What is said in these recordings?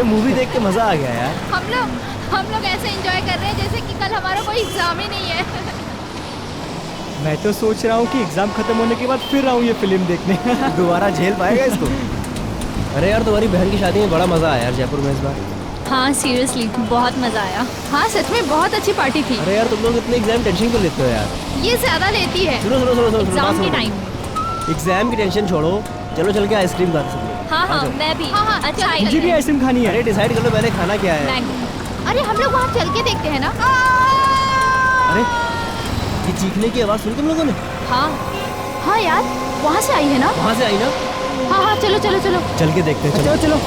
अरे मूवी देख के मजा आ गया यार। हम लोग ऐसे एंजॉय कर रहे हैं जैसे कि कल हमारा कोई एग्जाम ही नहीं है। मैं तो सोच रहा हूँ कि एग्जाम खत्म होने के बाद फिर आऊँ ये फिल्म देखने। दोबारा झेल पाएगा इसको? अरे यार तुम्हारी बहन की शादी में बड़ा मजा आया यार जयपुर में इस बार। हाँ सीरियसली बहुत मजा आया। हाँ सच में बहुत अच्छी पार्टी थी। अरे यार तुम लोग इतने एग्जाम टेंशन क्यों लेते हो यार? ये ज्यादा लेती है सुनो सुनो सुनो सुनो एग्जाम के टाइम। एग्जाम की टेंशन छोड़ो, चलो चल के आइसक्रीम खा सकते हैं। हाँ हाँ मैं भी। हाँ अच्छा मुझे भी आइसक्रीम खानी है। अरे डिसाइड कर लो पहले खाना क्या है। मैंगो। अरे हम लोग वहाँ चल के देखते हैं ना। अरे ये चीखने की आवाज सुनी तुम लोगों ने? हाँ यार वहाँ से आई है ना। वहाँ से आई ना? हाँ चलो चलो चलो चल के देखते हैं। चलो चलो।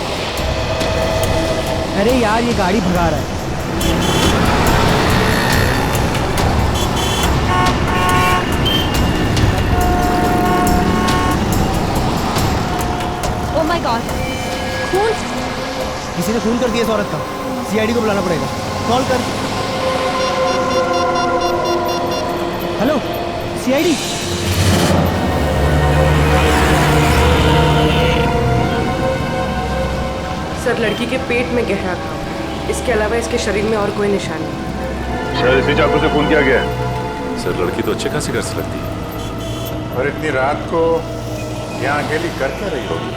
अरे यार ये गाड़ी भगा रहा है। ओह माय गॉड खून। किसी ने खून कर दिया इस औरत का। सीआईडी को बुलाना पड़ेगा। कॉल कर। Hello CID. सर लड़की के पेट में गहरा घाव, इसके अलावा इसके शरीर में और कोई निशान नहीं। सर इसी चाकू से खून किया गया है। सर लड़की तो अच्छे खासी घर से लगती है। और इतनी रात को यहाँ अकेली कर क्या रही होगी?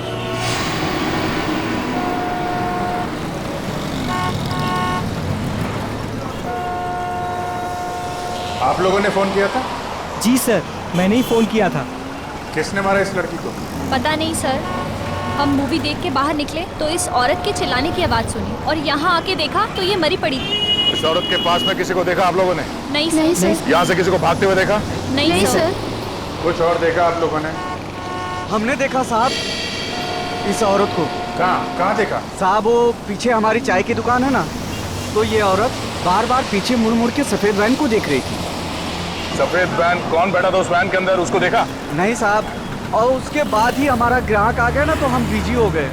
आप लोगों ने फोन किया था? जी सर मैंने ही फोन किया था। किसने मारा इस लड़की को? पता नहीं सर, हम मूवी देख के बाहर निकले तो इस औरत के चिल्लाने की आवाज सुनी और यहाँ आके देखा तो ये मरी पड़ी थी। इस औरत के पास में किसी को देखा आप लोगों ने? नहीं सर। यहाँ से किसी को भागते हुए देखा? नहीं सर। कुछ और देखा आप लोगों ने? हमने देखा साहब इस औरत को। कहाँ देखा? साहब वो पीछे हमारी चाय की दुकान है ना, तो ये औरत बार बार पीछे मुड़ मुड़ के सफेद वैन को देख रही थी। सफेद वैन? कौन बैठा था उस वैन के अंदर, उसको देखा? नहीं साहब, और उसके बाद ही हमारा ग्राहक आ गया ना तो हम बिजी हो गए।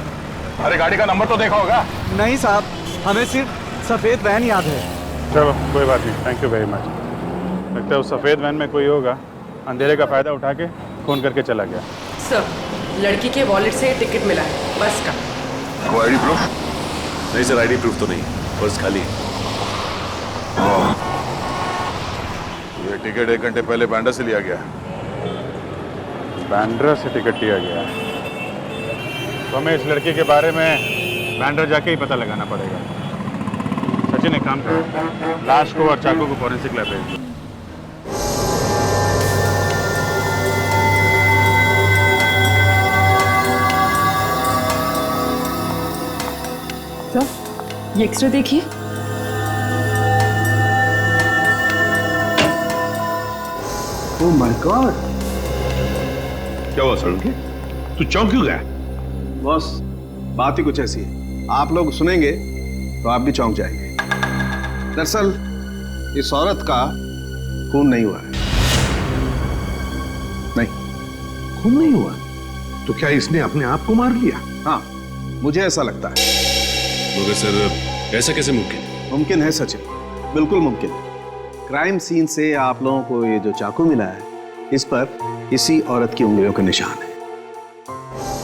अरे गाड़ी का नंबर तो देखा होगा? नहीं साहब, हमें सिर्फ सफेद वैन याद है। चलो कोई बात नहीं, थैंक यू वेरी मच। लगता है उस सफेद वैन में कोई होगा, अंधेरे का फायदा उठा के फोन करके चला गया। सर लड़की के वॉलेट से टिकट मिला है बस का। वो आईडी प्रूफ? नहीं सर आईडी प्रूफ तो नहीं, पर्स खाली है। ये टिकट 1 घंटे पहले बांद्रा से लिया गया। बांद्रा से टिकट लिया गया तो हमें इस लड़की के बारे में बांद्रा जाके ही पता लगाना पड़ेगा। सचिन एक काम करो, लाश को और चाकू को फॉरेंसिक लैब भेज दो। सर ये एक्सरे देखिए। ओह माय गॉड, क्या हुआ सड़के? तू चौंक क्यों गया? बॉस बात ही कुछ ऐसी है, आप लोग सुनेंगे तो आप भी चौंक जाएंगे। दरअसल इस औरत का खून नहीं हुआ है। नहीं खून नहीं हुआ? तो क्या इसने अपने आप को मार लिया? हाँ मुझे ऐसा लगता है। मगर सर ऐसा कैसे मुमकिन है? मुमकिन है सचिन, बिल्कुल मुमकिन है। क्राइम सीन से आप लोगों को ये जो चाकू मिला है इस पर इसी औरत की उंगलियों का निशान है,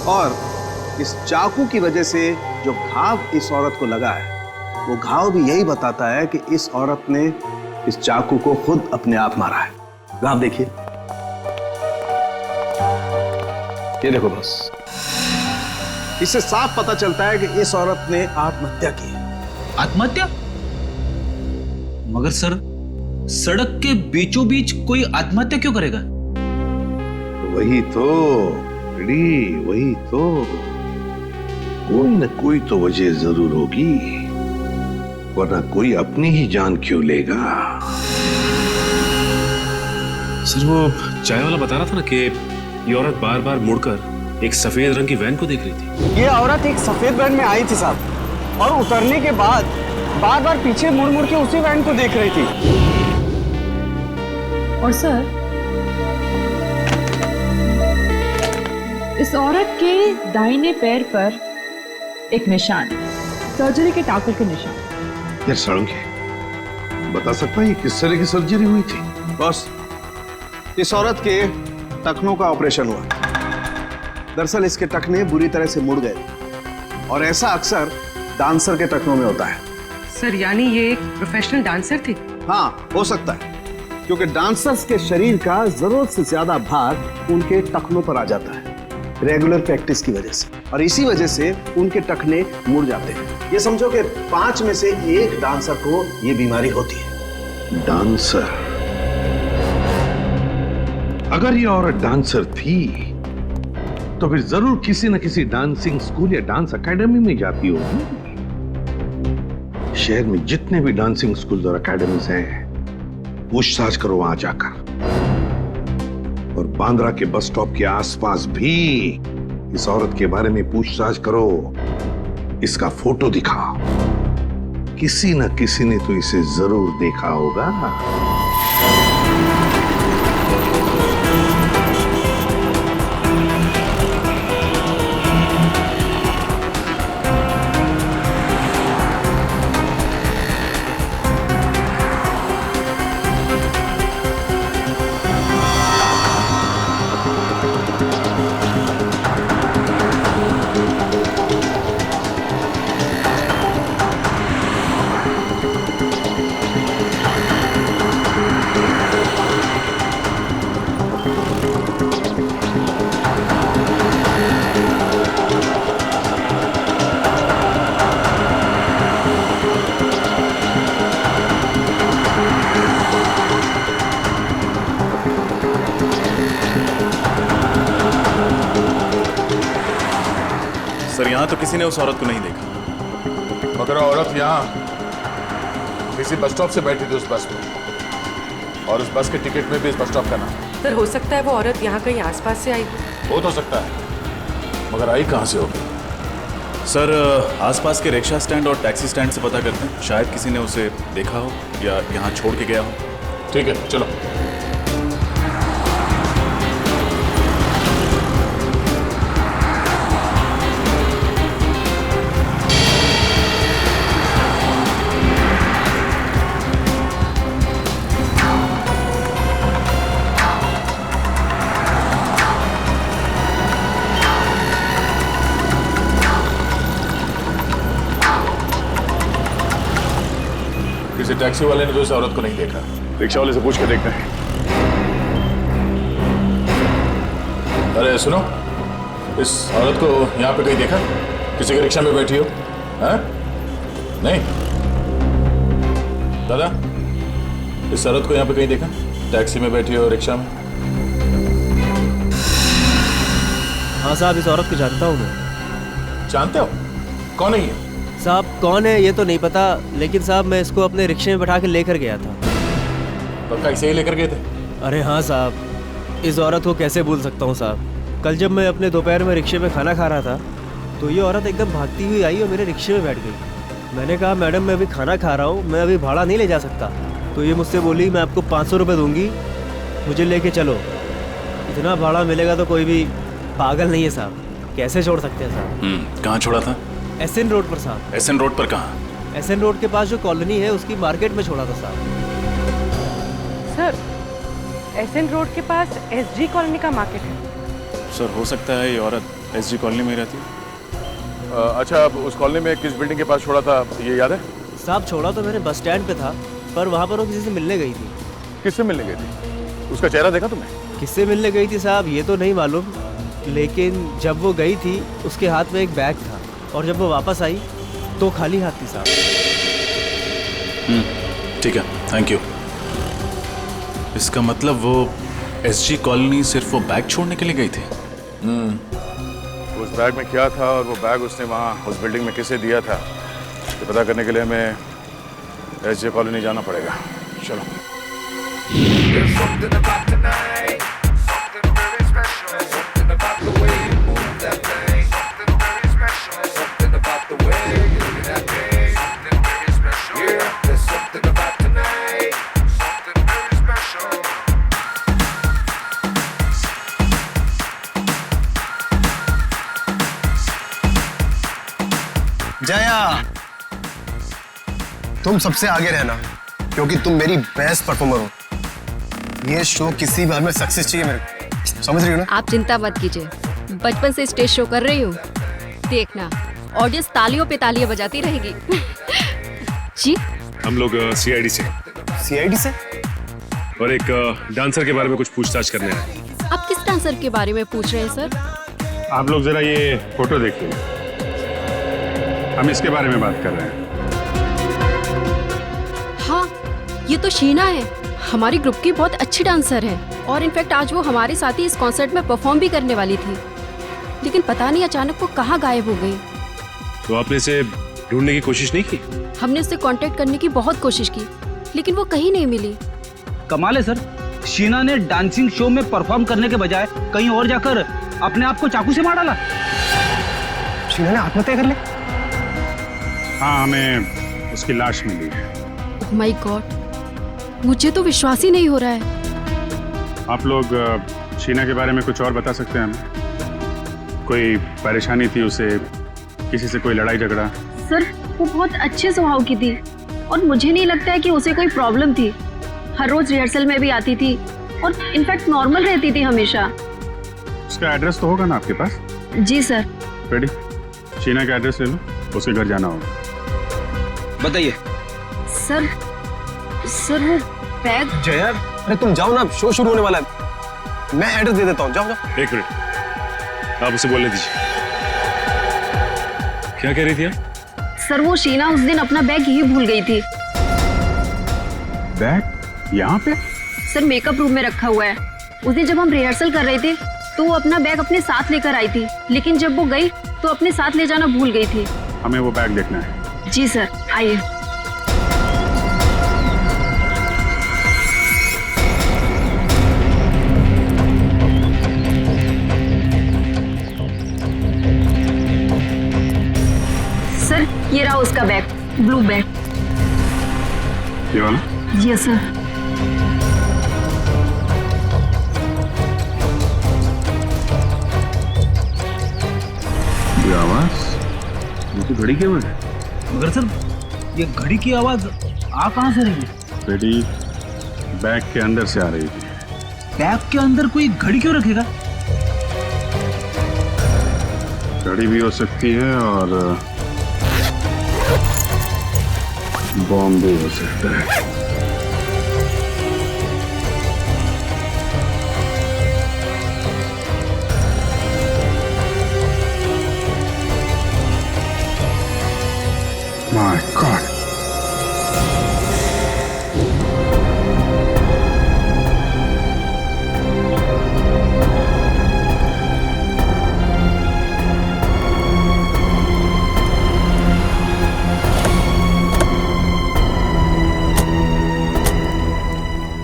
और इस चाकू की वजह से जो घाव इस औरत को लगा है वो घाव भी यही बताता है कि इस औरत ने इस चाकू को खुद अपने आप मारा है। घाव देखिए, ये देखो बस, इससे साफ पता चलता है कि इस औरत ने आत्महत्या की है। आत्महत्या? मगर सर सड़क के बीचों बीच कोई आत्महत्या क्यों करेगा? वही तो रेडी, वही तो, कोई न कोई तो वजह जरूर होगी, वरना कोई अपनी ही जान क्यों लेगा? सर वो चाय वाला बता रहा था ना कि ये औरत बार बार मुड़कर एक सफेद रंग की वैन को देख रही थी। ये औरत एक सफेद वैन में आई थी साहब, और उतरने के बाद बार बार पीछे मुड़ मुड़ के उसी वैन को देख रही थी। और सर इस औरत के दाहिने पैर पर एक निशान, सर्जरी के टाकू के निशान। यार सड़के बता सकता है ये किस तरह की सर्जरी हुई थी? बस इस औरत के टखनों का ऑपरेशन हुआ। दरअसल इसके टखने बुरी तरह से मुड़ गए और ऐसा अक्सर डांसर के टखनों में होता है। सर यानी ये एक प्रोफेशनल डांसर थी? हाँ, हो सकता है, क्योंकि डांसर्स के शरीर का जरूरत से ज्यादा भार उनके टखनों पर आ जाता है रेगुलर प्रैक्टिस की वजह से, और इसी वजह से उनके टखने मुड़ जाते हैं। ये समझो कि 5 में से 1 डांसर को ये बीमारी होती है। डांसर? अगर ये औरत डांसर थी तो फिर जरूर किसी न किसी डांसिंग स्कूल या डांस एकेडमी में जाती होगी। शहर में जितने भी डांसिंग स्कूल और एकेडमीज हैं, पूछताछ करो वहां जाकर, और बांद्रा के बस स्टॉप के आसपास भी इस औरत के बारे में पूछताछ करो। इसका फोटो दिखाओ, किसी न किसी ने तो इसे जरूर देखा होगा। सर यहाँ तो किसी ने उस औरत को नहीं देखा। मगर औरत यहाँ किसी बस स्टॉप से बैठी थी उस बस में, और उस बस के टिकट में भी इस बस स्टॉप का नाम। सर हो सकता है वो औरत यहाँ कहीं आसपास से आई। हो तो सकता है, मगर आई कहाँ से होगी? सर आसपास के रिक्शा स्टैंड और टैक्सी स्टैंड से पता करते हैं, शायद किसी ने उसे देखा हो या यहाँ छोड़ के गया हो। ठीक है, चलो। किसी टैक्सी वाले ने तो इस औरत को नहीं देखा। रिक्शा वाले से पूछ के देखते हैं। अरे सुनो, इस औरत को यहाँ पे कहीं देखा? किसी के रिक्शा में बैठी हो? हैं? नहीं? दादा, इस औरत को यहाँ पे कहीं देखा? टैक्सी में बैठी हो, रिक्शा में? हाँ साहब, इस औरत को जानता हूँ मैं। जानते हो? कौन है ये? साहब कौन है ये तो नहीं पता, लेकिन साहब मैं इसको अपने रिक्शे में बैठा के लेकर गया था। पक्का इसे ही लेकर गए थे? अरे हाँ साहब, इस औरत को कैसे भूल सकता हूँ साहब। कल जब मैं अपने दोपहर में रिक्शे में खाना खा रहा था तो ये औरत एकदम भागती हुई आई और मेरे रिक्शे में बैठ गई। मैंने कहा मैडम मैं अभी खाना खा रहा हूँ, मैं अभी भाड़ा नहीं ले जा सकता। तो ये मुझसे बोली मैं आपको 500 रुपये दूंगी, मुझे लेके चलो। इतना भाड़ा मिलेगा तो कोई भी पागल नहीं है साहब, कैसे छोड़ सकते हैं साहब। कहाँ छोड़ा था? एसएन रोड पर साहब। एसएन रोड पर कहाँ? एसएन रोड के पास जो कॉलोनी है उसकी मार्केट में छोड़ा था साहब। सर एसएन रोड के पास एसजी कॉलोनी का मार्केट है। सर हो सकता है ये औरत एसजी कॉलोनी में रहती है। अच्छा, उस कॉलोनी में किस बिल्डिंग के पास छोड़ा था, ये याद है? साहब छोड़ा तो मैंने बस स्टैंड पे था, पर वहाँ पर वो किसी से मिलने गई थी। किससे मिलने गई थी? उसका चेहरा देखा तुमने? किससे मिलने गई थी साहब ये तो नहीं मालूम, लेकिन जब वो गई थी उसके हाथ में एक बैग था, और जब वो वापस आई तो खाली हाथ थी साहब। ठीक है, थैंक यू। इसका मतलब वो एसजी कॉलोनी सिर्फ वो बैग छोड़ने के लिए गई थी? उस बैग में क्या था और वो बैग उसने वहाँ उस बिल्डिंग में किसे दिया था, ये पता करने के लिए हमें एसजी कॉलोनी जाना पड़ेगा। चलो। जया, तुम सबसे आगे रहना क्योंकि तुम मेरी बेस्ट परफॉर्मर हो। ये शो किसी भी हाल में सक्सेस चाहिए मेरे को, समझ रही हो ना? आप चिंता मत कीजिए, बचपन से स्टेज शो कर रही हूँ, देखना ऑडियंस तालियों पे तालियां बजाती रहेगी। जी हम लोग सीआईडी से। सीआईडी से? और एक डांसर के बारे में कुछ पूछताछ करने आए। आप किस डांसर के बारे में पूछ रहे हैं सर? आप लोग जरा ये फोटो देखिए, हम इसके बारे में बात कर रहे हैं। हाँ, ये तो शीना है, हमारी ग्रुप की बहुत अच्छी डांसर है और इनफैक्ट आज वो हमारे साथ ही इस कॉन्सर्ट में परफॉर्म भी करने वाली थी, लेकिन पता नहीं अचानक वो कहाँ गायब हो गई। तो आपने इसे ढूंढने की कोशिश नहीं की? हमने उससे कांटेक्ट करने की बहुत कोशिश की, लेकिन वो कहीं नहीं मिली। कमाल है सर, शीना ने डांसिंग शो में परफॉर्म करने के बजाय कहीं और जाकर अपने आप को चाकू से मार डाला। शीना ने आत्महत्या कर ली? हाँ, हमें उसकी लाश मिली है। ओह माय गॉड, मुझे तो विश्वास ही नहीं हो रहा है। आप लोग शीना के बारे में कुछ और बता सकते हैं हमें? कोई परेशानी थी उसे, किसी से कोई लड़ाई झगड़ा? सर वो बहुत अच्छे स्वभाव की थी और मुझे नहीं लगता है कि उसे कोई प्रॉब्लम थी। हर रोज रिहर्सल में भी आती थी और इनफैक्ट नॉर्मल रहती थी हमेशा। उसका एड्रेस तो होगा ना आपके पास? जी सर। रेडी, शीना का एड्रेस ले लो, उसके घर जाना होगा। बताइए। सर वो बैग। जया, अरे तुम जाओ ना, शो शुरू होने वाला है। मैं एड्रेस दे देता हूँ, जाओ जाओ। एक मिनट, आप उसे बोलने दीजिए। क्या कह रही थी आप? सर वो शीना उस दिन अपना बैग यही भूल गई थी। बैग यहाँ पे? सर मेकअप रूम में रखा हुआ है। उस दिन जब हम रिहर्सल कर रहे थे तो वो अपना बैग अपने साथ लेकर आई थी, लेकिन जब वो गई तो अपने साथ ले जाना भूल गई थी। हमें वो बैग देखना है। जी सर, आइए। सर ये रहा उसका बैग, ब्लू बैग। ये वाला? जी सर। ये आवाज, ये तो घड़ी की आवाज है। मगर सर ये घड़ी की आवाज आ कहाँ से रही है? घड़ी बैग के अंदर से आ रही थी। बैग के अंदर कोई घड़ी क्यों रखेगा? घड़ी भी हो सकती है और बॉम्ब भी हो सकता है। My God.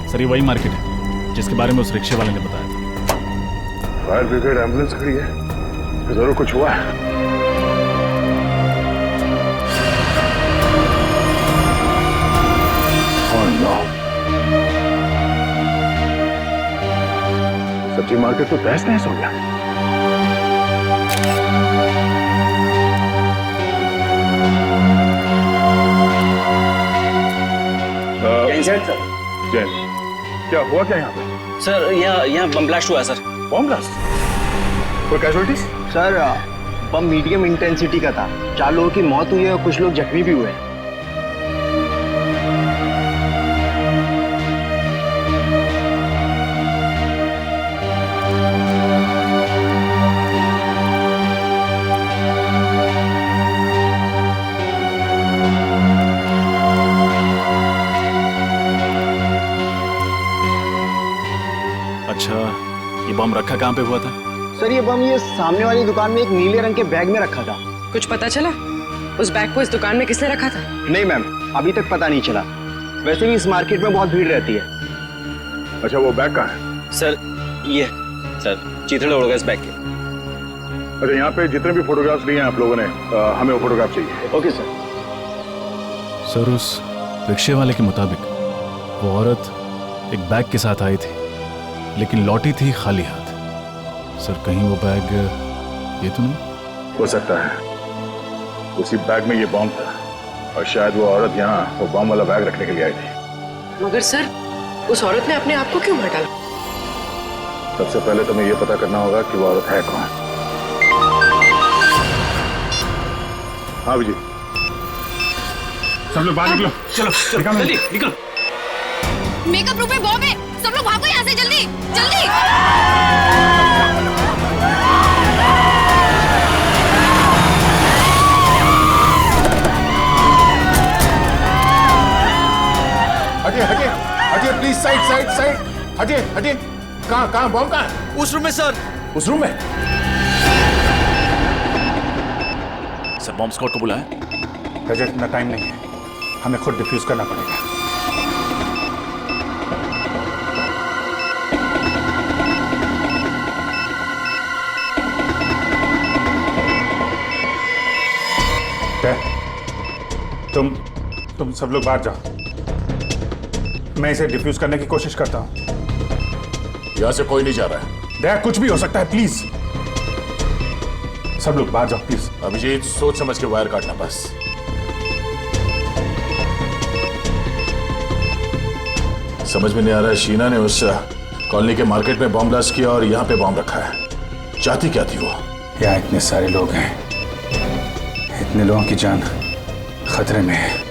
सर ये वही मार्केट है जिसके बारे में उस रिक्शे वाले ने बताया था। फायर ब्रिगेड एम्बुलेंस खड़ी है, जरूर कुछ हुआ है। सब्जी मार्केट तो तहस नहस हो गया। क्या हुआ क्या यहाँ पे? सर यहाँ बम ब्लास्ट हुआ है सर। Bomb blast? कोई कैजुअलिटीज? सर बम मीडियम इंटेंसिटी का था। 4 लोगों की मौत हुई है और कुछ लोग जख्मी भी हुए हैं। अच्छा, ये बम रखा कहाँ पे हुआ था? सर ये बम ये सामने वाली दुकान में एक नीले रंग के बैग में रखा था। कुछ पता चला उस बैग को इस दुकान में किसने रखा था? नहीं मैम, अभी तक पता नहीं चला। वैसे भी इस मार्केट में बहुत भीड़ रहती है। अच्छा वो बैग कहाँ है? सर ये सर चिथड़े उड़ गए इस बैग के। अच्छा यहाँ पे जितने भी फोटोग्राफ्स लिए हैं आप लोगों ने, हमें वो फोटोग्राफ चाहिए। Okay sir. सर उस रिक्शे वाले के मुताबिक वो औरत एक बैग के साथ आई थी, लेकिन लौटी थी खाली हाथ। सर कहीं वो बैग ये तो नहीं? हो सकता है उसी बैग में ये बॉम्ब था और शायद वो औरत यहाँ वो बॉम्ब वाला बैग रखने के लिए आई थी। मगर सर उस औरत ने अपने आप को क्यों मार डाला? सबसे पहले तुम्हें ये पता करना होगा कि वो औरत है कौन। हाँ विजय, सब लोग बाहर निकलो। चलो निकलो जल्दी निकलो। मेकअप रूम में बॉम्ब है, सब लोग भागो यहाँ से जल्दी जल्दी। हटिए हटिए हटिए प्लीज, साइड साइड साइड, हटिए हटिए। कहाँ बॉम्ब कहाँ है? उस रूम में सर। उस रूम में? सर बॉम्ब स्क्वाड को बुलाया। रजत, इतना टाइम नहीं है, हमें खुद डिफ्यूज करना पड़ेगा। तुम सब लोग बाहर जाओ, मैं इसे डिफ्यूज करने की कोशिश करता हूं। यहां से कोई नहीं जा रहा है। दया, कुछ भी हो सकता है, प्लीज सब लोग बाहर जाओ प्लीज। अभिजीत, सोच समझ के वायर काटना बस। समझ में नहीं आ रहा है, शीना ने उस कॉलोनी के मार्केट में बॉम्ब ब्लास्ट किया और यहाँ पे बॉम्ब रखा है। चाहती क्या थी वो? यहाँ इतने सारे लोग हैं, इतने लोगों की जान खतरे में है।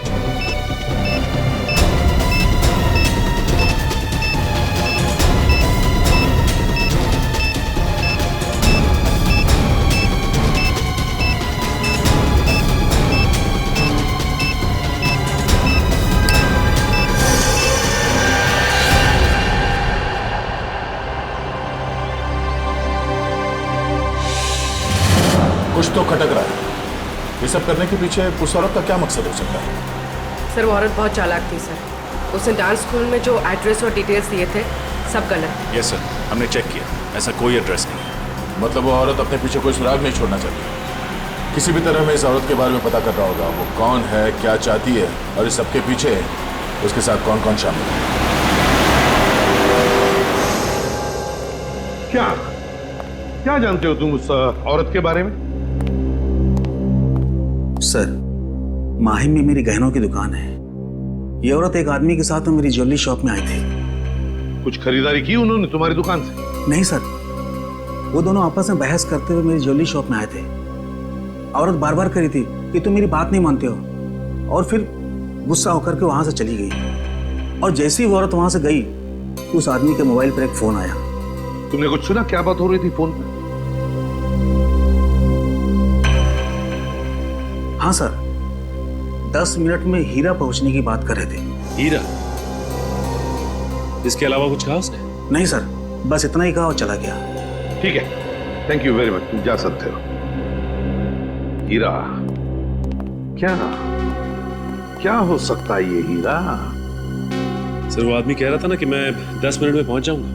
कुछ तो खटक रहा है। ये सब करने के पीछे उस औरत का क्या मकसद हो सकता है? सर वो औरत बहुत चालाक थी सर। उसने डांस स्कूल में जो एड्रेस और डिटेल्स दिए थे सब गलत। यस सर, हमने चेक किया, ऐसा कोई एड्रेस नहीं है। मतलब वो औरत अपने पीछे कोई सुराग नहीं छोड़ना चाहती। किसी भी तरह हमें इस औरत के बारे में पता करना होगा, वो कौन है, क्या चाहती है और इस सबके पीछे उसके साथ कौन कौन शामिल है। क्या जानते हो तुम उस औरत के बारे में? सर, माहिम में मेरी गहनों की दुकान है। ये औरत एक आदमी के साथ मेरी ज्वेलरी शॉप में आई थी। कुछ खरीदारी की उन्होंने तुम्हारी दुकान से? नहीं सर, वो दोनों आपस में बहस करते हुए मेरी ज्वेलरी शॉप में आए थे। औरत बार बार कह रही थी कि तुम मेरी बात नहीं मानते हो, और फिर गुस्सा होकर के वहां से चली गई। और जैसे ही वो औरत वहां से गई, उस आदमी के मोबाइल पर एक फोन आया। तुमने कुछ सुना? क्या बात हो रही थी फोन पर? हाँ सर, 10 मिनट में हीरा पहुंचने की बात कर रहे थे। हीरा? इसके अलावा कुछ कहा उसने? नहीं सर, बस इतना ही कहा और चला गया। ठीक है, थैंक यू वेरी मच, तुम जा सकते हो। हीरा? क्या हो सकता है ये हीरा? सर वो आदमी कह रहा था ना कि मैं 10 मिनट में पहुंच जाऊंगा।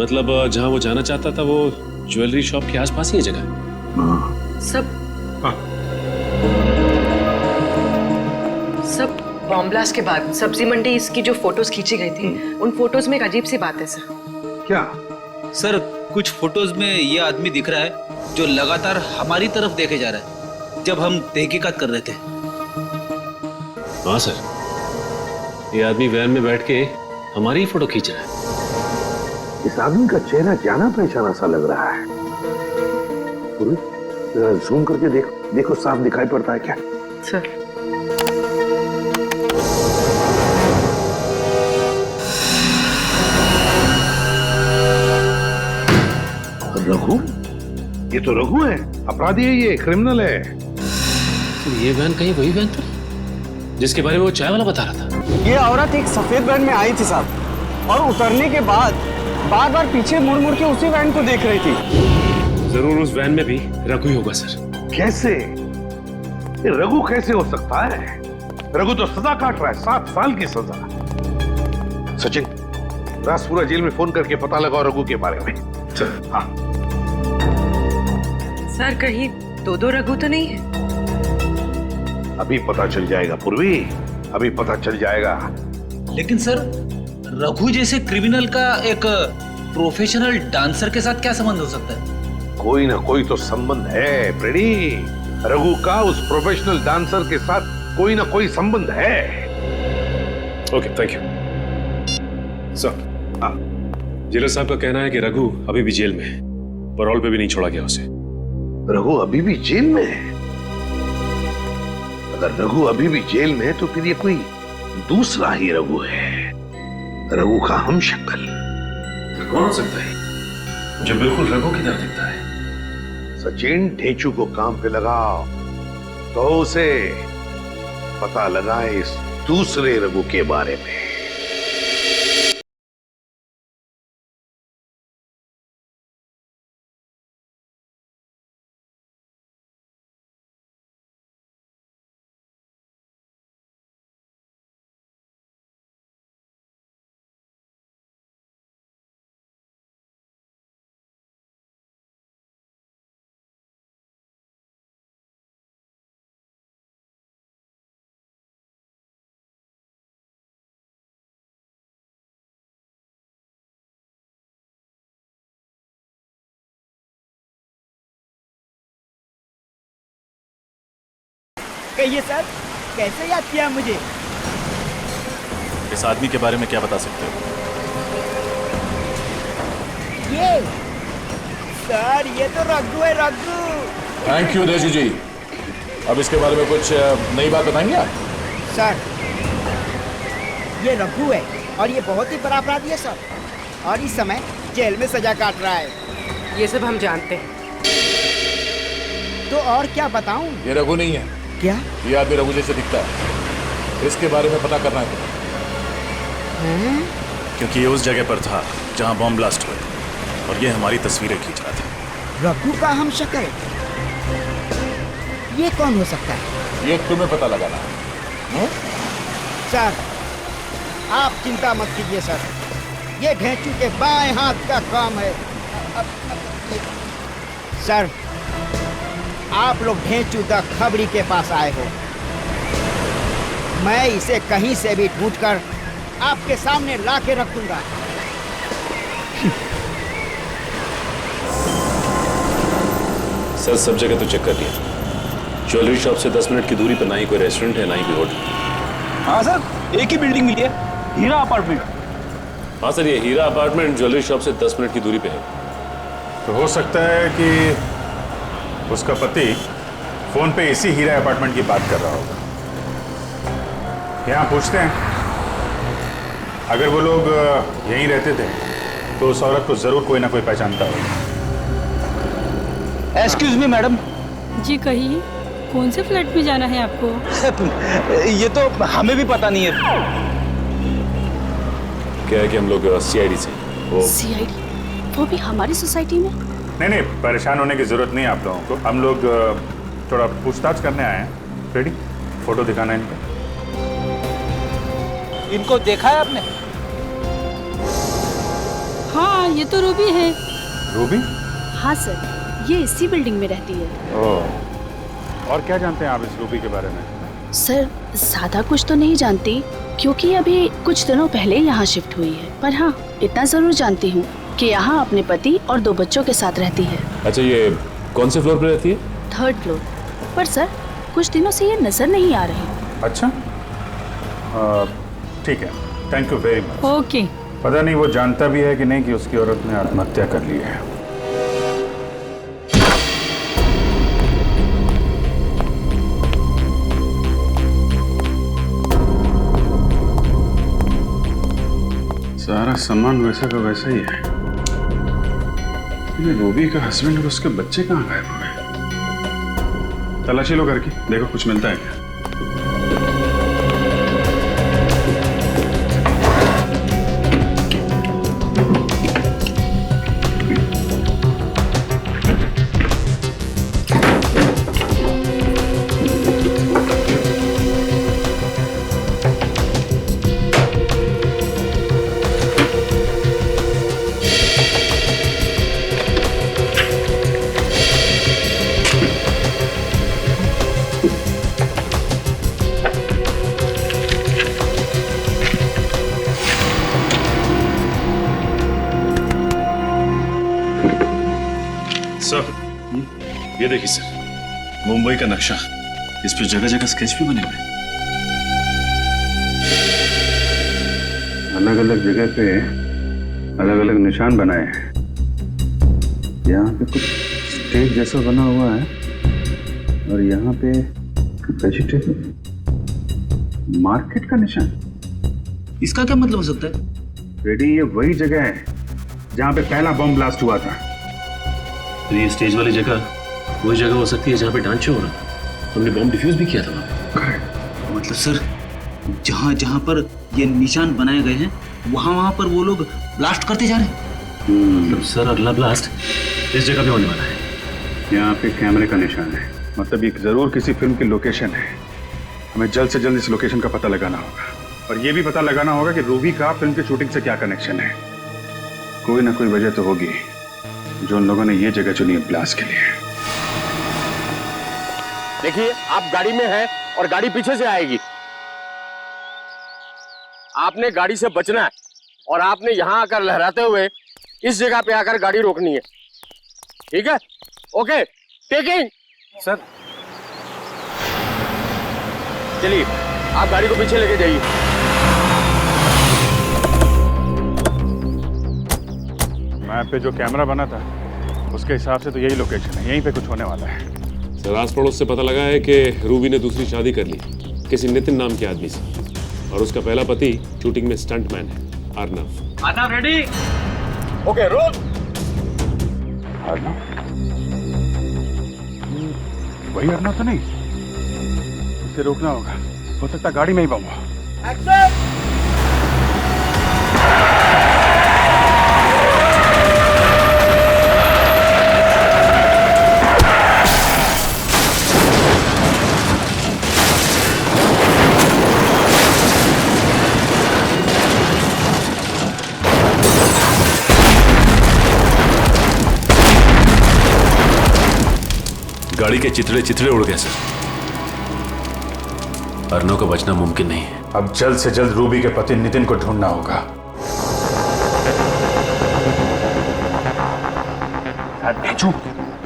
मतलब जहां वो जाना चाहता था वो ज्वेलरी शॉप के आसपास ही है जगह। सब बॉम्ब ब्लास्ट के बाद सब्जी मंडी इसकी जो फोटोज खींची गई थी, उन फोटोज में एक अजीब सी बात है सर। क्या? सर कुछ फोटोज में ये आदमी दिख रहा है जो लगातार हमारी तरफ देखे जा रहा है जब हम तहकीकात कर रहे थे। हाँ सर, ये आदमी वैन में बैठ के हमारी ही फोटो खींच रहा है। इस आदमी का चेहरा जाना पहचाना सा लग रहा है। जूम करके देखो साफ दिखाई पड़ता है क्या? सर रघु? ये तो रघु है, अपराधी है, ये क्रिमिनल है। तो ये वैन कहीं वही वैन था जिसके बारे में वो चाय वाला बता रहा था? ये औरत एक सफेद वैन में आई थी साहब, और उतरने के बाद बार बार पीछे मुड़ मुड़ के उसी वैन को देख रही थी। जरूर उस वैन में भी रघु ही होगा सर। कैसे? ये रघु कैसे हो सकता है? रघु तो सजा काट रहा है, 7 साल की सजा। सचिन, राजपुरा जेल में फोन करके पता लगाओ रघु के बारे में। चल। हाँ सर, कहीं दो रघु तो नहीं है? अभी पता चल जाएगा पूर्वी, अभी पता चल जाएगा। लेकिन सर, रघु जैसे क्रिमिनल का एक प्रोफेशनल डांसर के साथ क्या संबंध हो सकता है? कोई ना कोई तो संबंध है प्रेडी। रघु का उस प्रोफेशनल डांसर के साथ कोई ना कोई संबंध है। Okay, thank you sir. Jailer साहब का कहना है कि रघु अभी भी जेल में है, पैरोल पे भी नहीं छोड़ा गया उसे। रघु अभी भी जेल में है? अगर रघु अभी भी जेल में है तो फिर ये कोई दूसरा ही रघु है, रघु का हम शक्ल। कौन हो सकता है जो बिल्कुल रघु की तरह दिखता है? सचिन, ढेंचू को काम पे लगाओ तो उसे पता लगाए इस दूसरे रघु के बारे में। कहिए सर, कैसे याद किया मुझे? इस आदमी के बारे में क्या बता सकते हो? ये सर, ये तो रघु है, रघु। थैंक यू देशू जी। अब इसके बारे में कुछ नई बात बताएंगे आप? सर, ये रघु है और ये बहुत ही बड़ा अपराधी है सर, और इस समय जेल में सजा काट रहा है। ये सब हम जानते हैं। तो और क्या बताऊं? ये रघु नहीं है। क्या? ये आदमी रघु जैसे दिखता है, इसके बारे में पता करना है। क्योंकि ये उस जगह पर था जहां बॉम्ब ब्लास्ट हुए और ये हमारी तस्वीरें खींच रहा था। रघु का हम शक्ल, ये कौन हो सकता है? ये तुम्हें पता लगाना है। सर, आप चिंता मत कीजिए सर, ये ढेंचू के बाएं हाथ का काम है। सर, आप लोग ढेंचू द खबरी के पास आए हो। मैं इसे कहीं से भी ढूंढकर आपके सामने ला के रख दूंगा। सर, सब जगह तो चेक कर लिया। ज्वेलरी शॉप से 10 मिनट की दूरी पर ना ही कोई रेस्टोरेंट है, ना ही कोई होटल। हाँ सर, एक ही बिल्डिंग मिली है, हीरा अपार्टमेंट। हाँ सर, ये हीरा अपार्टमेंट ज्वेलरी शॉप से 10 मिनट की दूरी पे है। तो हो सकता है कि उसका पति फोन पे इसी हीरा अपार्टमेंट की बात कर रहा होगा। यहाँ पूछते हैं, अगर वो लोग यहीं रहते थे तो उस औरत को जरूर कोई ना कोई पहचानता होगा। Excuse me madam. जी कहिए, कौन से फ्लैट में जाना है आपको? ये तो हमें भी पता नहीं है। क्या है कि हम लोग सीआईडी से। सीआईडी? वो भी हमारी सोसाइटी में? नहीं, परेशान होने की जरूरत नहीं है आप लोगों को। हम लोग थोड़ा पूछताछ करने आए हैं। रेडी? फोटो दिखाना है इनका। इनको देखा है आपने? हाँ, ये तो रूबी है। रूबी? हाँ सर, ये इसी बिल्डिंग में रहती है। ओह, और क्या जानते हैं आप इस रूबी के बारे में? सर, ज्यादा कुछ तो नहीं जानती, क्योंकि अभी कुछ दिनों पहले यहाँ शिफ्ट हुई है। पर हाँ, इतना जरूर जानती हूँ कि यहाँ अपने पति और 2 बच्चों के साथ रहती है। अच्छा, ये कौन से फ्लोर पे रहती है? 3rd floor. पर सर, कुछ दिनों से ये नजर नहीं आ रही। अच्छा, ठीक है, thank you very much. Okay. पता नहीं वो जानता भी है कि नहीं कि उसकी औरत ने आत्महत्या कर ली है। सारा सामान वैसा का वैसा ही है। ये रूबी का हस्बैंड और उसके बच्चे कहाँ गायब हो गए? तलाशी लो करके, देखो कुछ मिलता है क्या। ये देखिए सर, मुंबई का नक्शा। इस पे जगह जगह स्केच भी बने हुए हैं। अलग अलग जगह पे अलग अलग निशान बनाए हैं। यहाँ पे कुछ स्टेज जैसा बना हुआ है और यहाँ पे वेजिटेबल मार्केट का निशान, इसका क्या मतलब हो सकता है? रेडी, ये वही जगह है जहां पे पहला बम ब्लास्ट हुआ था। तो ये स्टेज वाली जगह वही जगह हो सकती है जहाँ पे डांस शो हो रहा था। हमने बम डिफ्यूज भी किया था वहाँ पे। मतलब सर, जहाँ जहाँ पर ये निशान बनाए गए हैं वहाँ पर वो लोग ब्लास्ट करते जा रहे हैं। मतलब सर अगला ब्लास्ट इस जगह पे होने वाला है। यहाँ पे कैमरे का निशान है, मतलब एक जरूर किसी फिल्म की लोकेशन है। हमें जल्द से जल्द इस लोकेशन का पता लगाना होगा और ये भी पता लगाना होगा कि रूबी का फिल्म की शूटिंग से क्या कनेक्शन है। कोई ना कोई वजह तो होगी जो उन लोगों ने ये जगह चुनी है ब्लास्ट के लिए। देखिए, आप गाड़ी में हैं और गाड़ी पीछे से आएगी। आपने गाड़ी से बचना है और आपने यहां आकर लहराते हुए इस जगह पे आकर गाड़ी रोकनी है, ठीक है? Okay, taking. सर चलिए, आप गाड़ी को पीछे लेके जाइए। मैप पे जो कैमरा बना था उसके हिसाब से तो यही लोकेशन है, यहीं पे कुछ होने वाला है। सर आस पड़ोस से पता लगा है कि रूबी ने दूसरी शादी कर ली किसी नितिन नाम के आदमी से, और उसका पहला पति शूटिंग में स्टंटमैन है, Arnav. Arnav ready? Okay, roll. Arnav? वही अर्नव तो नहीं? इसे रोकना होगा, हो सकता गाड़ी में ही बम हो। एक्शन! गाड़ी के चिथड़े चिथड़े उड़ गए सर। अर्नव को बचना मुमकिन नहीं है। अब जल्द से जल्द रूबी के पति नितिन को ढूंढना होगा।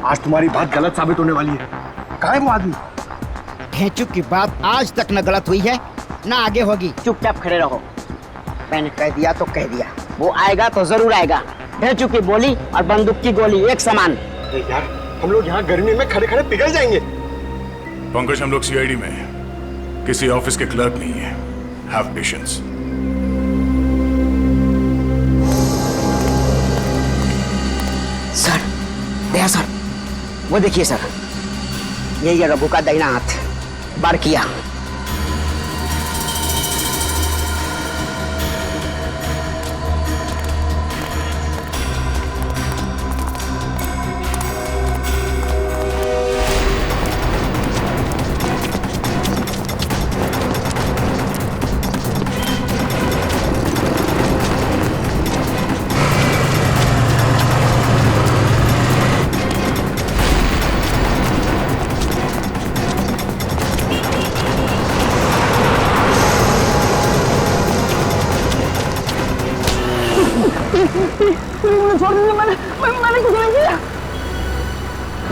आज तुम्हारी बात गलत साबित होने वाली है। कहाँ है वो आदमी? ढेंचू की बात आज तक न गलत हुई है न आगे होगी। चुपचाप खड़े रहो। मैंने कह दिया तो कह दिया, वो आएगा तो जरूर आएगा। ढेंचू की बोली और बंदूक की गोली एक समान। यार, हम लोग यहाँ गर्मी में खड़े खड़े पिघल जाएंगे। पंकज, हम लोग सीआईडी में हैं, किसी ऑफिस के क्लर्क नहीं है। Have patience. Sir, Daya sir, वो देखिए सर, ये रघु का दाहिना हाथ बार किया।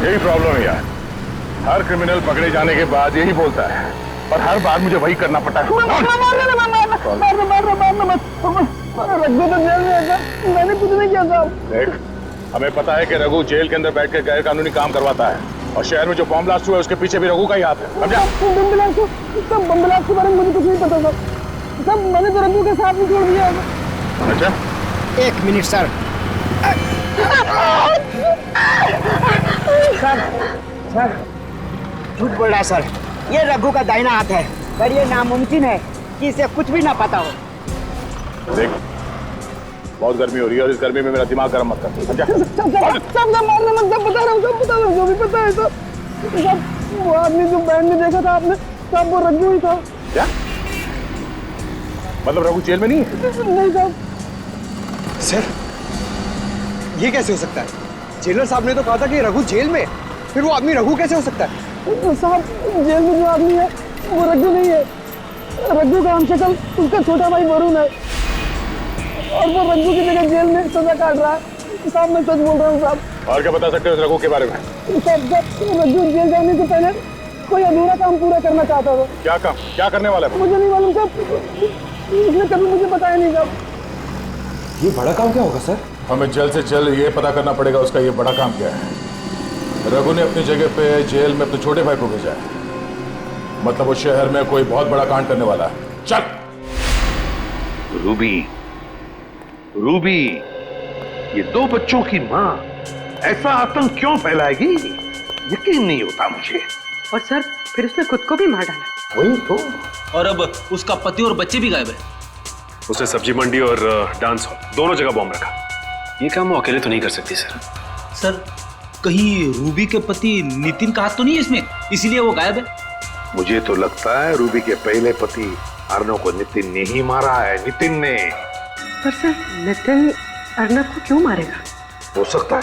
यही प्रॉब्लम है यार, हर क्रिमिनल पकड़े जाने के बाद यही बोलता है और हर बार मुझे वही करना पड़ता है। मैंने कुछ नहीं किया था। देख, हमें पता है कि रघु जेल के अंदर बैठ कर गैर कानूनी काम करवाता है और शहर में जो बम ब्लास्ट हुआ है उसके पीछे भी रघु का ही हाथ है। समझा? बम ब्लास्ट के बारे में मुझे कुछ नहीं पता था। सब मैंने तो रघु के साथ ही छोड़ दिया। अच्छा, एक मिनट सर। सर, झूठ बोल रहा है सर। ये रघु का दाहिना हाथ है, पर ये नामुमकिन है कि इसे कुछ भी ना पता हो। देख, बहुत गर्मी हो रही है और इस गर्मी में मेरा दिमाग गर्म मत कर। समझा? सब मारने मत, सब बता रहा हूँ, सब बता रहा हूँ, जो भी पता है सब। वो आदमी जो बैंड में देखा था आपने, सब वो रघु ही था। क्या? मतलब रघु जेल में नहीं है? नहीं साहब। सर, ये कैसे हो सकता है? जेलर साहब ने तो कहा था कि रघु जेल में, फिर वो आदमी रघु कैसे हो सकता है? साहब, जेल में जो आदमी है वो रघु नहीं है। रघु का हम शक्ल उसका छोटा भाई वरुण है और वो रघु की जगह जेल में सजा काट रहा है। साहब, मैं सच बोल रहा हूँ साहब। और क्या बता सकते हो रघु के बारे में? रघु जेल जाने से पहले कोई अधूरा काम पूरा करना चाहता था। क्या काम? क्या करने वाला है? मुझे नहीं मालूम साहब, उसने कभी मुझे बताया नहीं साहब। ये बड़ा काम क्या होगा सर? हमें जल्द से जल्द ये पता करना पड़ेगा उसका ये बड़ा काम क्या है। रघु ने अपनी जगह पे जेल में अपने छोटे भाई को भेजा है मतलब उस शहर में कोई बहुत बड़ा कांड करने वाला है। चल। रूबी, रूबी, ये दो बच्चों की माँ ऐसा आतंक क्यों फैलाएगी? यकीन नहीं होता मुझे। और सर फिर उसने खुद को भी मार डाला। वही तो। और अब उसका पति और बच्चे भी गायब है। उसने सब्जी मंडी और डांस हॉल दोनों जगह बॉम्ब रखा। ये काम वो अकेले तो नहीं कर सकती सर। सर कहीं रूबी के पति नितिन का हाथ तो नहीं है इसमें, इसीलिए वो गायब है? मुझे तो लगता है रूबी के पहले पति अर्नव को नितिन ने ही मारा है। नितिन ने। पर सर नितिन अर्नव को क्यों मारेगा? हो सकता है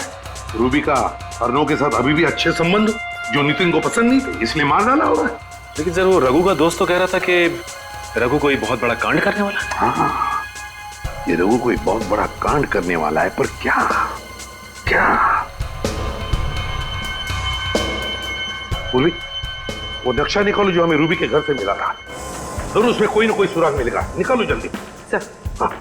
रूबी का अर्नव के साथ अभी भी अच्छे संबंध जो नितिन को पसंद नहीं थे, इसलिए मार डाला होगा। लेकिन सर वो रघु का दोस्त तो कह रहा था कि रघु कोई बहुत बड़ा कांड करने वाला है। हाँ, ये रघु कोई बहुत बड़ा कांड करने वाला है, पर क्या? क्या? पूर्वी, वो नक्शा निकालो जो हमें रूबी के घर से मिला था। जरूर उसमें कोई ना कोई सुराग मिलेगा। निकालो जल्दी। सर। हाँ।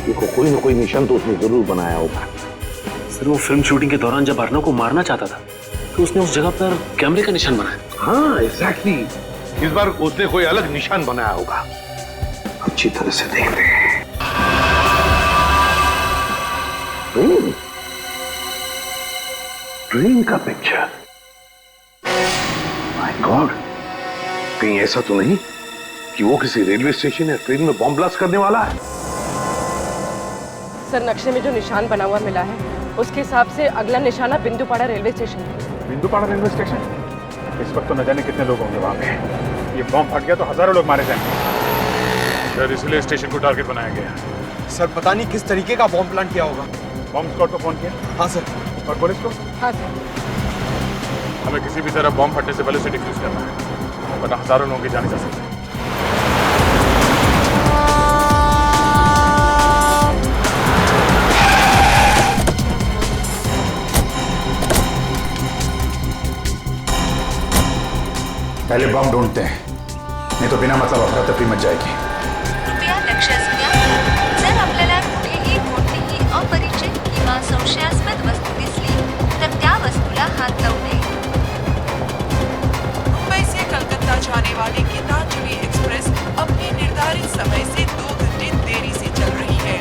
देखो कोई ना कोई निशान तो उसने जरूर बनाया होगा। सर वो फिल्म शूटिंग के दौरान जब अर्नव को मारना चाहता था तो उसने उस जगह पर कैमरे का निशान बनाया। हाँ एग्जैक्टली। इस बार उसने कोई अलग निशान बनाया होगा। अच्छी तरह से देख रहे हैं। ट्रेन का पिक्चर। माय गॉड, कहीं ऐसा तो नहीं कि वो किसी रेलवे स्टेशन या ट्रेन में बॉम्ब ब्लास्ट करने वाला है? सर नक्शे में जो निशान बना हुआ मिला है उसके हिसाब से अगला निशाना बिंदुपाड़ा रेलवे स्टेशन है। बिंदुपाड़ा रेलवे स्टेशन? इस वक्त तो न जाने कितने लोग होंगे वहां पे। ये बॉम्ब फट गया तो हजारों लोग मारे जाएंगे। सर इसलिए स्टेशन को टारगेट बनाया गया। सर पता नहीं किस तरीके का बॉम्ब प्लांट किया होगा। बॉम्ब स्क्वाड को फोन किया? हाँ सर। और पुलिस को? हाँ सर। हमें किसी भी तरह बॉम्ब फटने से पहले उसे डिफ्यूज करना है, वरना हजारों लोगों की जान जा सकती है। पहले बम ढूंढते हैं, नहीं तो बिना मतलब अफरा तफरी मच जाएगी। कृपया लक्ष असू द्या। जर आपल्याला कुठेही कोणतीही अपरिचित किंवा संशयास्पद वस्तू दिसली तर त्या वस्तूला हात लावू नये। मुंबई से कलकत्ता जाने वाली गीतांजलि एक्सप्रेस अपने निर्धारित समय से 2 घंटे देरी से चल रही है।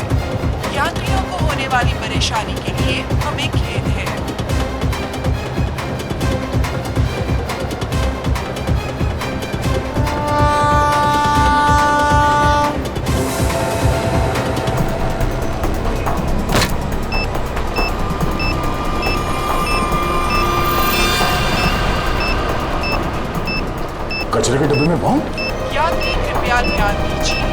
यात्रियों को होने वाली परेशानी के लिए हमें खेद है। कचरे के डब्बे में बॉम्ब? यात्री कृपया ध्यान दीजिए,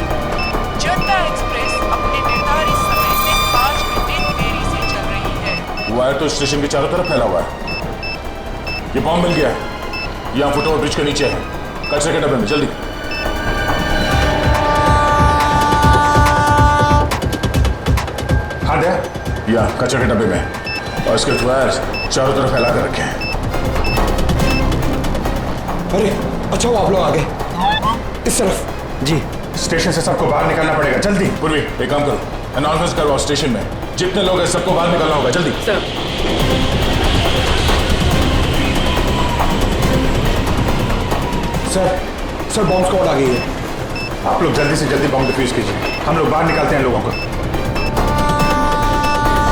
जनता एक्सप्रेस अपने निर्धारित समय से 5 घंटे देरी से चल रही है। वायर तो स्टेशन के चारों तरफ फैला हुआ है। ये बॉम्ब मिल गया है। यहाँ फुटओवर ब्रिज के नीचे है, कचरे के डब्बे में। जल्दी। हाँ दे, यहाँ कचरे के डब्बे में। और इसके वायर चारों तरफ फैला कर रखे हैं। अरे अच्छा वो आप लोग आ गए। इस तरफ। जी। स्टेशन से सबको बाहर निकलना पड़ेगा, जल्दी। पूर्वी एक काम करो, अनाउंसमेंट करवाओ स्टेशन में। जितने लोग हैं सबको बाहर निकलना होगा, जल्दी। सर बॉम्ब स्क्वाड आ गई है। आप लोग जल्दी से जल्दी बॉम्ब डिफ्यूज कीजिए। हम लोग बाहर निकालते हैं लोगों को।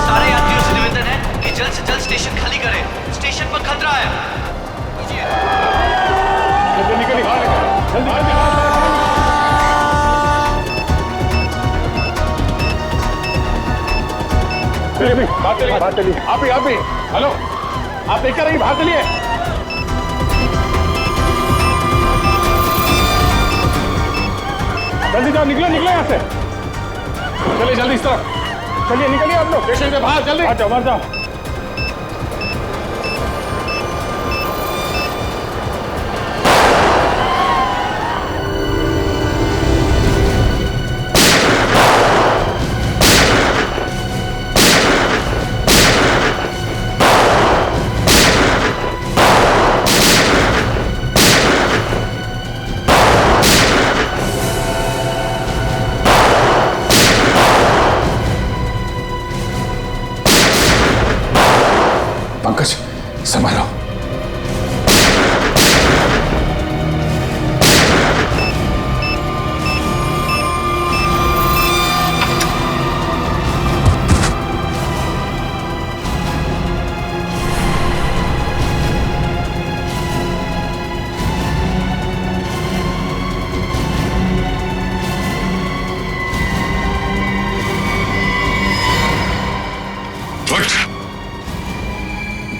सारे यात्रियों से निवेदन है कि जल्द से जल्द स्टेशन खाली करें। स्टेशन पर खतरा है। निकलिए बाहर, जल्दी जल्दी। बात चलिए। आप ही हेलो, आप देखकर रहिए, बाहर चलिए। जल्दी जाओ, निकलो यहाँ से। चलिए जल्दी इस तरफ चलिए, निकलिए आप लोग स्टेशन के बाहर। जल्दी बाहर जाओ। संभालो।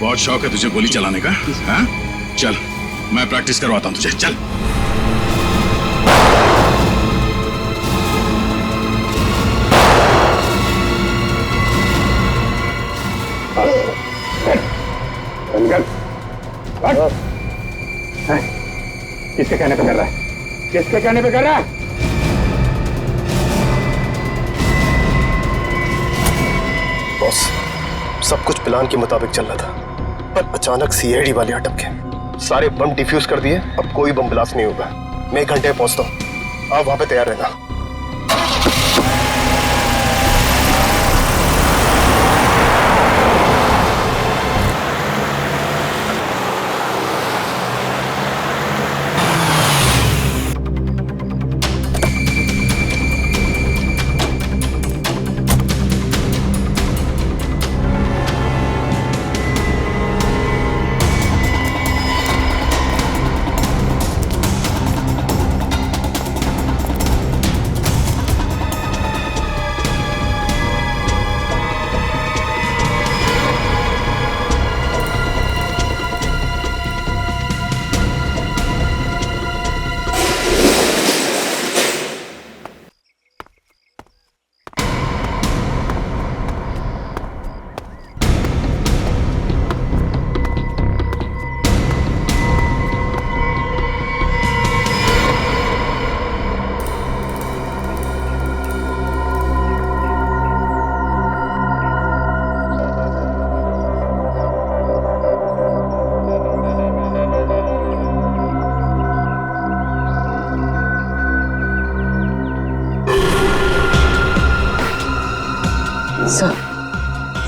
बहुत शौक है तुझे गोली चलाने का, हाँ? चल, मैं प्रैक्टिस करवाता हूं तुझे, चल। किसके कहने पे कर रहा है? किसके कहने पे कर रहा है? बॉस, सब कुछ प्लान के मुताबिक चल रहा था, पर अचानक सीआईडी वाले अटक गए। सारे बम डिफ्यूज कर दिए, अब कोई बम ब्लास्ट नहीं होगा। मैं 1 घंटे में पहुंचता हूं, आप वहां पे तैयार रहना।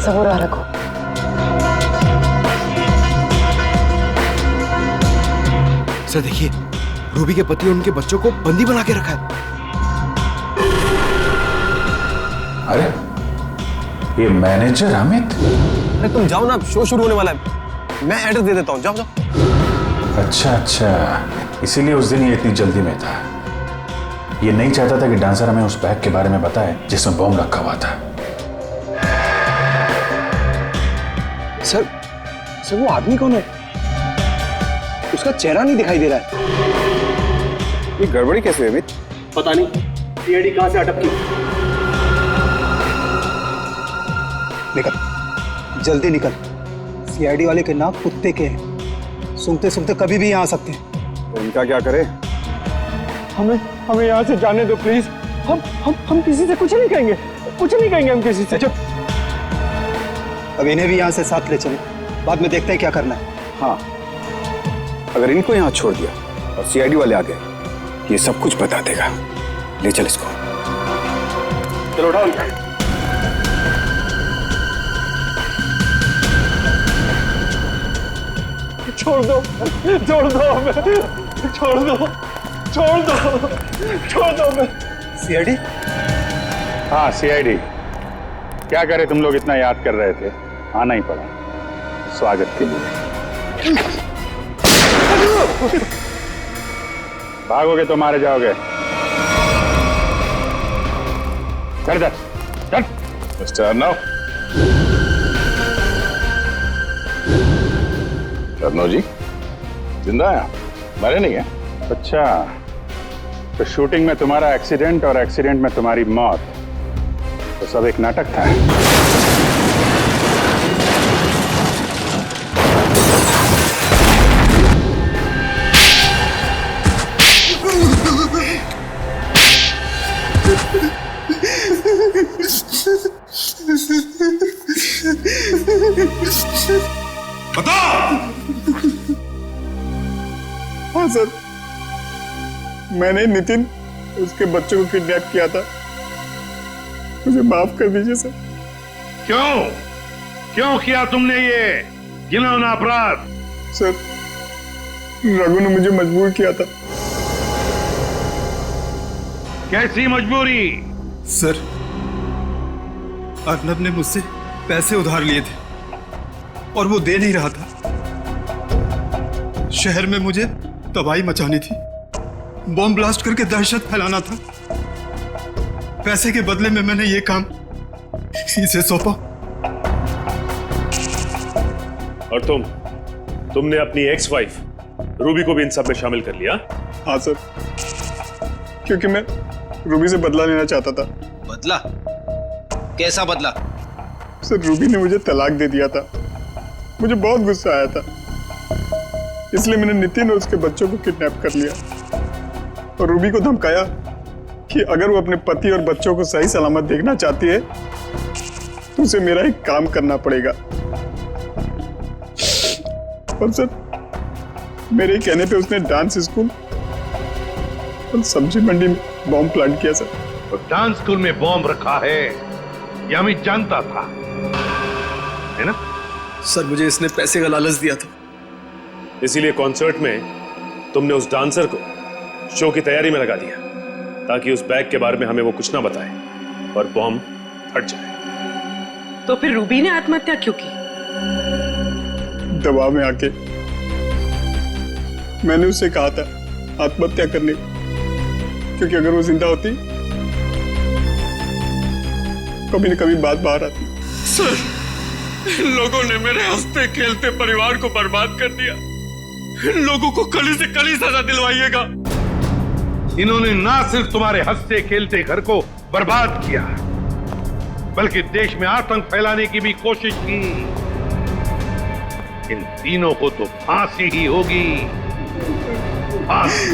सबूरा रखो। सर देखिए, रूबी के पति और उनके बच्चों को बंदी बना के रखा है। अरे ये मैनेजर अमित। अरे तुम जाओ ना, शो शुरू होने वाला है। मैं एड्रेस दे देता हूँ, जाओ जाओ। अच्छा, इसीलिए उस दिन ये इतनी जल्दी में था। ये नहीं चाहता था कि डांसर हमें उस बैग के बारे में बताए जिसमें बॉम्ब रखा हुआ था। सर वो आदमी कौन है? उसका चेहरा नहीं दिखाई दे रहा है। ये गड़बड़ी कैसे है अमित? पता नहीं, सीआईडी कहां से अटक की। निकल, जल्दी निकल। सीआईडी वाले के नाक कुत्ते के हैं, सुनते सुनते कभी भी यहाँ आ सकते हैं। तो इनका क्या करे? हमें यहाँ से जाने दो प्लीज। हम किसी से कुछ नहीं कहेंगे, कुछ नहीं कहेंगे हम किसी से। अब इन्हें भी यहाँ से साथ ले चलो, बाद में देखते हैं क्या करना है। हाँ, अगर इनको यहाँ छोड़ दिया और सीआईडी वाले आ गए, ये सब कुछ बता देगा। ले चल इसको। चलो उठाओ। छोड़ दो, छोड़ दो हमें, छोड़ दो, छोड़ दो, छोड़ दो हमें। सीआईडी? हाँ, सीआईडी। क्या करे, तुम लोग इतना याद कर रहे थे, आना ही पड़ा स्वागत के लिए। भागोगे तो मारे जाओगे। चल चल चल। मिस्टर अर्नव। अर्नव जी जिंदा है, मरे नहीं है? अच्छा, तो शूटिंग में तुम्हारा एक्सीडेंट और एक्सीडेंट में तुम्हारी मौत, तो सब एक नाटक था। बता। हाँ सर, मैंने नितिन उसके बच्चों को किडनैप किया था, मुझे माफ कर दीजिए सर। क्यों क्यों किया तुमने ये? घिनौना अपराध। सर, रघु ने मुझे मजबूर किया था। कैसी मजबूरी? सर, अर्नब ने मुझसे पैसे उधार लिए थे और वो दे नहीं रहा था। शहर में मुझे तबाही मचानी थी, बॉम्ब ब्लास्ट करके दहशत फैलाना था। पैसे के बदले में मैंने ये काम इसे सौंपा। और तुमने अपनी एक्स वाइफ रूबी को भी इन सब में शामिल कर लिया? हाँ सर, क्योंकि मैं रूबी से बदला लेना चाहता था। बदला? कैसा बदला? सर, रूबी ने मुझे तलाक दे दिया था। मुझे बहुत गुस्सा आया था, इसलिए मैंने नितिन और उसके बच्चों को किडनैप कर लिया और रूबी को धमकाया कि अगर वो अपने पति और बच्चों को सही सलामत देखना चाहती है तो उसे मेरा एक काम करना पड़ेगा। और सर, मेरे कहने पे उसने डांस स्कूल और सब्जी मंडी में बॉम्ब प्लांट किया सर। तो डांस स्कूल में बॉम्ब रखा है यह मैं जानता था, है ना? सर, मुझे इसने पैसे का लालच दिया था। इसीलिए कॉन्सर्ट में तुमने उस डांसर को शो की तैयारी में लगा दिया ताकि उस बैग के बारे में हमें वो कुछ ना बताए और बॉम्ब फट जाए। तो फिर रूबी ने आत्महत्या क्यों की? दबाव में आके मैंने उससे कहा था आत्महत्या करने, क्योंकि अगर वो जिंदा होती कभी न कभी बात बाहर आती। सर, इन लोगों ने मेरे हंसते खेलते परिवार को बर्बाद कर दिया। इन लोगों को कड़ी से कड़ी सजा दिलवाइएगा। इन्होंने ना सिर्फ तुम्हारे हंसते खेलते घर को बर्बाद किया, बल्कि देश में आतंक फैलाने की भी कोशिश की। इन तीनों को तो फांसी ही होगी। फांसी।